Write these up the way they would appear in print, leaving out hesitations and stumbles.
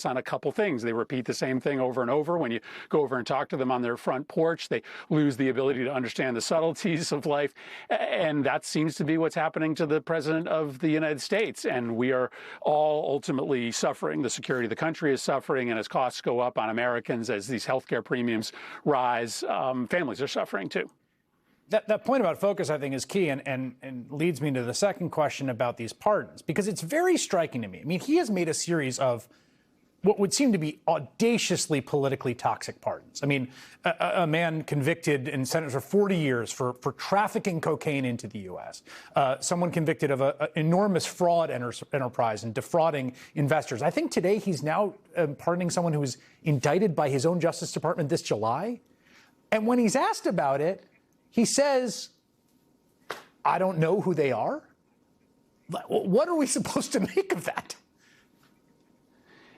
on a couple things. They repeat the same thing over and over. When you go over and talk to them on their front porch, they lose the ability to understand the subtleties of life. And that seems to be what's happening to the president of the United States. And we are all ultimately suffering. The security of the country is suffering. And as costs go up on Americans, as these healthcare premiums rise, families are suffering too. That point about focus, I think, is key and leads me to the second question about these pardons, because it's very striking to me. I mean, he has made a series of what would seem to be audaciously politically toxic pardons. I mean, a man convicted and sentenced for 40 years for trafficking cocaine into the U.S., someone convicted of an enormous fraud enterprise and defrauding investors. I think today he's now pardoning someone who was indicted by his own Justice Department this July. And when he's asked about it, he says, I don't know who they are. What are we supposed to make of that?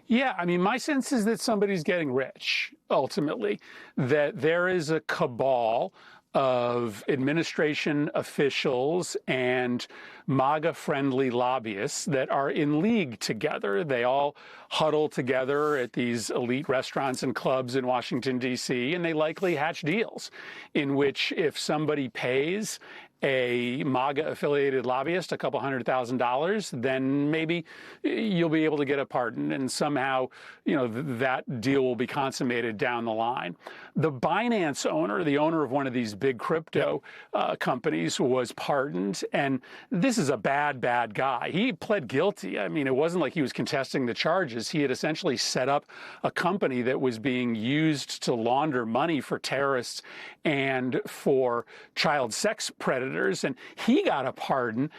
Yeah, I mean, my sense is that somebody's getting rich, ultimately, that there is a cabal of administration officials and MAGA-friendly lobbyists that are in league together. They all huddle together at these elite restaurants and clubs in Washington, D.C., and they likely hatch deals in which if somebody pays a MAGA-affiliated lobbyist a couple $100,000, then maybe you'll be able to get a pardon, and somehow, that deal will be consummated down the line. The Binance owner, the owner of one of these big crypto companies, was pardoned, and this is a bad guy. He pled guilty. I mean, it wasn't like he was contesting the charges. He had essentially set up a company that was being used to launder money for terrorists and for child sex predators. And he got a pardon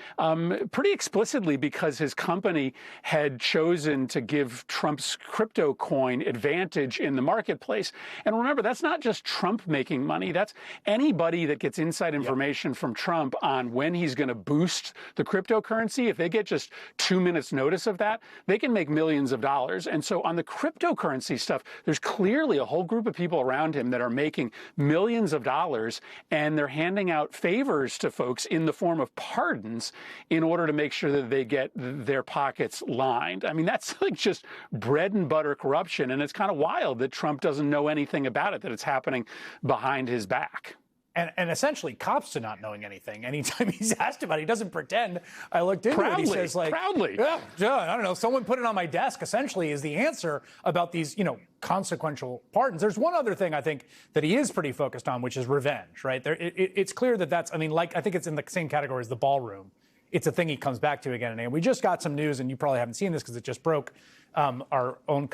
pretty explicitly because his company had chosen to give Trump's crypto coin advantage in the marketplace. And remember, that's not just Trump making money. That's anybody that gets inside information from Trump on when he's going to boost the cryptocurrency. If they get just 2 minutes notice of that, they can make millions of dollars. And so on the cryptocurrency stuff, there's clearly a whole group of people around him that are making millions of dollars, and they're handing out favors to folks in the form of pardons in order to make sure that they get their pockets lined. I mean, that's like just bread and butter corruption, and it's kind of wild that Trump doesn't know anything about it, that it's happening behind his back. And essentially cops to not knowing anything. Anytime he's asked about it, he doesn't pretend. I looked into it. He says, proudly. Yeah, I don't know. Someone put it on my desk, essentially, is the answer about these, consequential pardons. There's one other thing I think that he is pretty focused on, which is revenge, right? It's clear that that's, I think it's in the same category as the ballroom. It's a thing he comes back to again and again. We just got some news, and you probably haven't seen this because it just broke. Our own